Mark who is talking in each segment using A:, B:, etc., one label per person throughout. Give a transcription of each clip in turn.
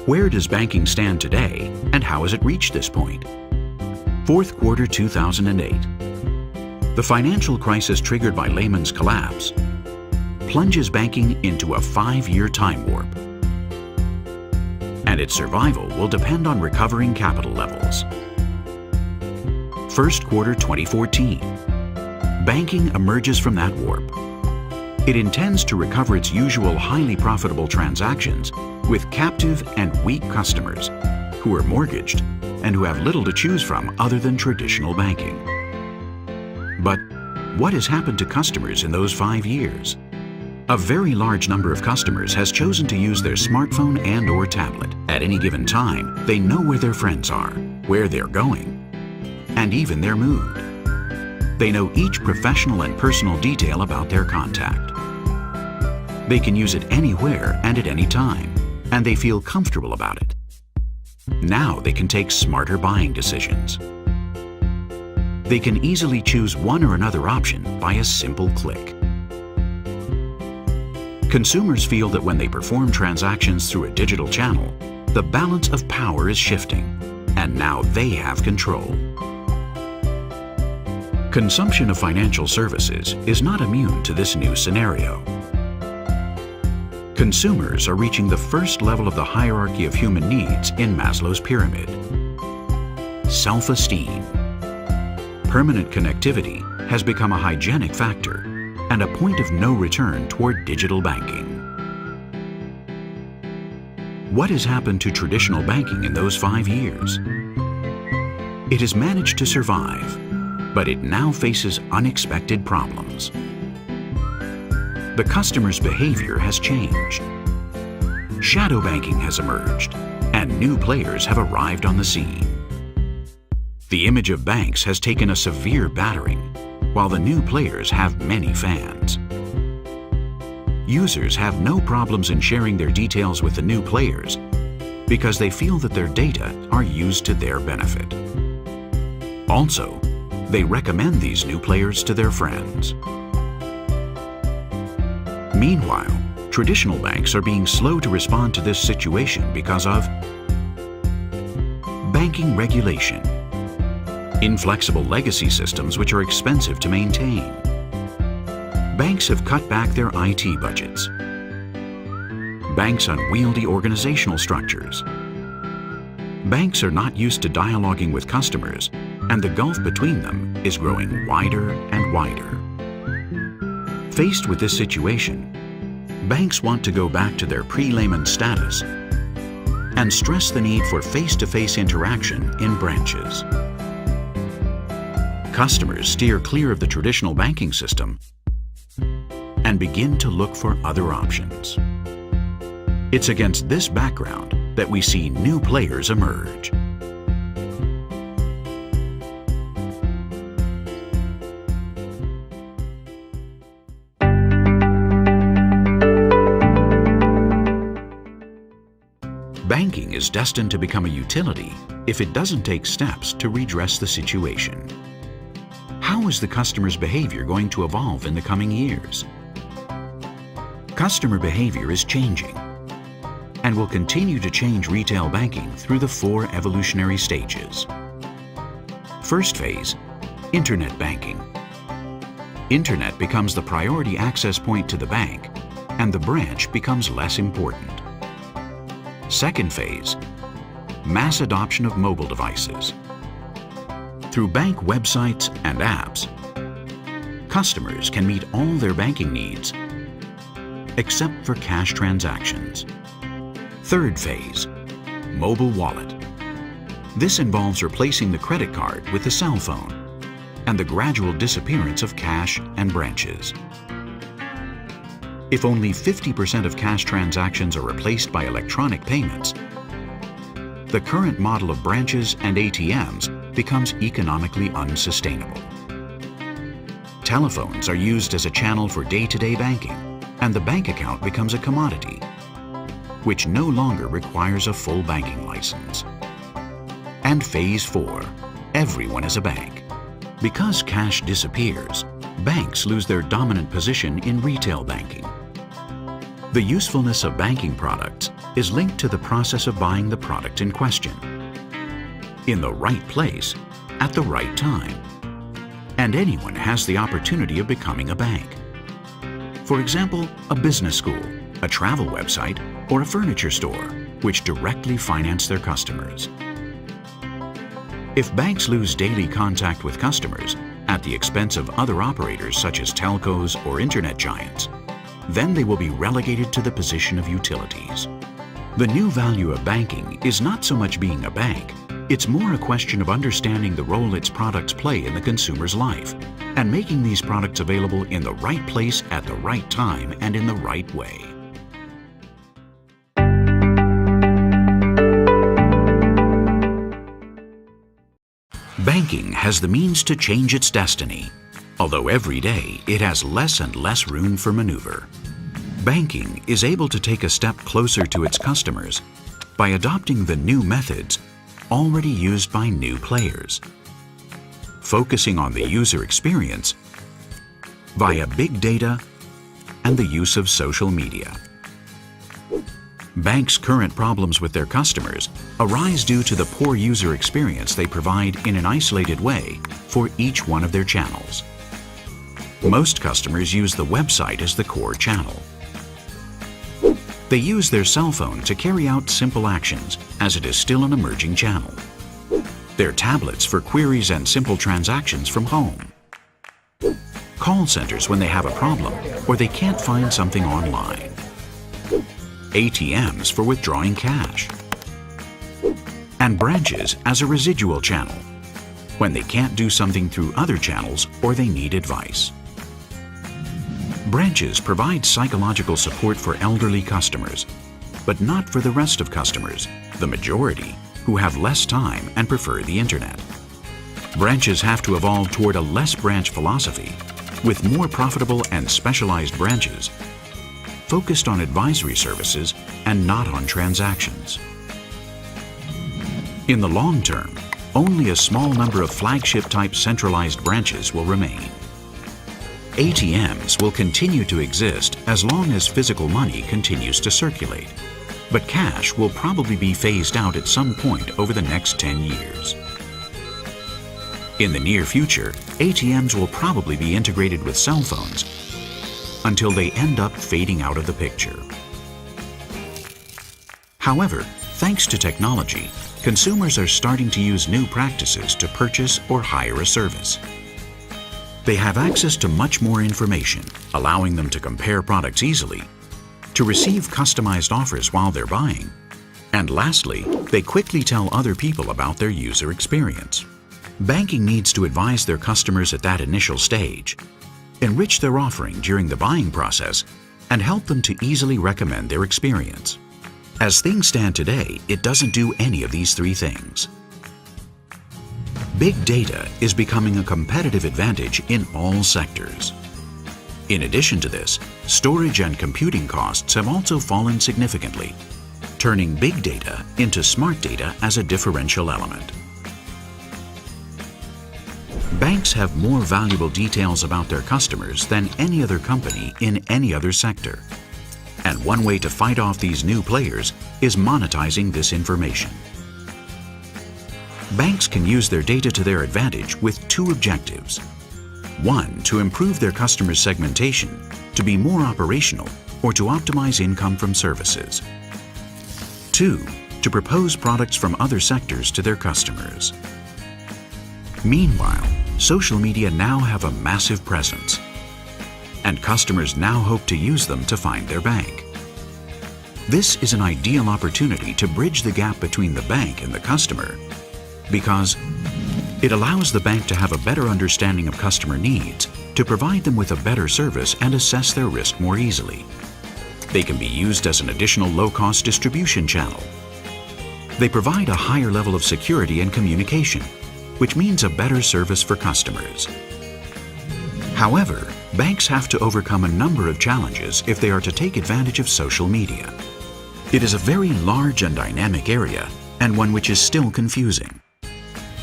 A: Where does banking stand today, and how has it reached this point? Fourth quarter 2008. The financial crisis triggered by Lehman's collapse plunges banking into a 5-year time warp, and its survival will depend on recovering capital levels. First quarter 2014. Banking emerges from that warp. It intends to recover its usual highly profitable transactions with captive and weak customers who are mortgaged and who have little to choose from other than traditional banking. But what has happened to customers in those 5 years? A very large number of customers has chosen to use their smartphone and/or tablet. At any given time, they know where their friends are, where they're going, and even their mood. They know each professional and personal detail about their contact. They can use it anywhere and at any time, and they feel comfortable about it. Now they can take smarter buying decisions. They can easily choose one or another option by a simple click. Consumers feel that when they perform transactions through a digital channel, the balance of power is shifting, and now they have control. Consumption of financial services is not immune to this new scenario. Consumers are reaching the first level of the hierarchy of human needs in Maslow's pyramid. Self-esteem. Permanent connectivity has become a hygienic factor and a point of no return toward digital banking. What has happened to traditional banking in those 5 years? It has managed to survive, but it now faces unexpected problems. The customer's behavior has changed. Shadow banking has emerged, and new players have arrived on the scene. The image of banks has taken a severe battering, while the new players have many fans. Users have no problems in sharing their details with the new players because they feel that their data are used to their benefit. Also, they recommend these new players to their friends. Meanwhile, traditional banks are being slow to respond to this situation because of banking regulation, inflexible legacy systems which are expensive to maintain. Banks have cut back their IT budgets. Banks' unwieldy organizational structures. Banks are not used to dialoguing with customers, and the gulf between them is growing wider and wider. Faced with this situation, banks want to go back to their pre-Lehman status and stress the need for face-to-face interaction in branches. Customers steer clear of the traditional banking system and begin to look for other options. It's against this background that we see new players emerge. Banking is destined to become a utility if it doesn't take steps to redress the situation. How is the customer's behavior going to evolve in the coming years? Customer behavior is changing and will continue to change retail banking through the 4 evolutionary stages. First phase, Internet banking. Internet becomes the priority access point to the bank, and the branch becomes less important. Second phase, mass adoption of mobile devices. Through bank websites and apps, customers can meet all their banking needs except for cash transactions. Third phase, mobile wallet. This involves replacing the credit card with the cell phone and the gradual disappearance of cash and branches. If only 50% of cash transactions are replaced by electronic payments, the current model of branches and ATMs becomes economically unsustainable. Telephones are used as a channel for day-to-day banking, and the bank account becomes a commodity, which no longer requires a full banking license. And phase 4, everyone is a bank. Because cash disappears, banks lose their dominant position in retail banking. The usefulness of banking products is linked to the process of buying the product in question, in the right place, at the right time. And anyone has the opportunity of becoming a bank. For example, a business school, a travel website, or a furniture store, which directly finance their customers. If banks lose daily contact with customers at the expense of other operators such as telcos or internet giants, then they will be relegated to the position of utilities. The new value of banking is not so much being a bank, it's more a question of understanding the role its products play in the consumer's life and making these products available in the right place at the right time and in the right way. Banking has the means to change its destiny, although every day it has less and less room for maneuver. Banking is able to take a step closer to its customers by adopting the new methods already used by new players, focusing on the user experience via big data and the use of social media. Banks' current problems with their customers arise due to the poor user experience they provide in an isolated way for each one of their channels. Most customers use the website as the core channel. They use their cell phone to carry out simple actions, as it is still an emerging channel. Their tablets for queries and simple transactions from home. Call centers when they have a problem or they can't find something online. ATMs for withdrawing cash. And branches as a residual channel, when they can't do something through other channels or they need advice. Branches provide psychological support for elderly customers, but not for the rest of customers, the majority, who have less time and prefer the internet. Branches have to evolve toward a less branch philosophy, with more profitable and specialized branches, focused on advisory services and not on transactions. In the long term, only a small number of flagship-type centralized branches will remain. ATMs will continue to exist as long as physical money continues to circulate, but cash will probably be phased out at some point over the next 10 years. In the near future, ATMs will probably be integrated with cell phones until they end up fading out of the picture. However, thanks to technology, consumers are starting to use new practices to purchase or hire a service. They have access to much more information, allowing them to compare products easily, to receive customized offers while they're buying, and lastly, they quickly tell other people about their user experience. Banking needs to advise their customers at that initial stage, enrich their offering during the buying process, and help them to easily recommend their experience. As things stand today, it doesn't do any of these three things. Big data is becoming a competitive advantage in all sectors. In addition to this, storage and computing costs have also fallen significantly, turning big data into smart data as a differential element. Banks have more valuable details about their customers than any other company in any other sector. And one way to fight off these new players is monetizing this information. Banks can use their data to their advantage with two objectives. One, to improve their customer segmentation, to be more operational, or to optimize income from services. Two, to propose products from other sectors to their customers. Meanwhile, social media now have a massive presence, and customers now hope to use them to find their bank. This is an ideal opportunity to bridge the gap between the bank and the customer, because it allows the bank to have a better understanding of customer needs, to provide them with a better service and assess their risk more easily. They can be used as an additional low-cost distribution channel. They provide a higher level of security and communication, which means a better service for customers. However, banks have to overcome a number of challenges if they are to take advantage of social media. It is a very large and dynamic area, and one which is still confusing.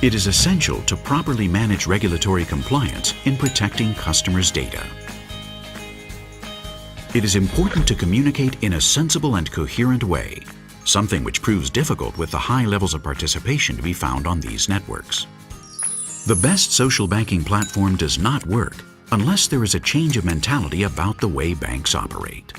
A: It is essential to properly manage regulatory compliance in protecting customers' data. It is important to communicate in a sensible and coherent way something which proves difficult with the high levels of participation to be found on these networks. The best social banking platform does not work unless there is a change of mentality about the way banks operate.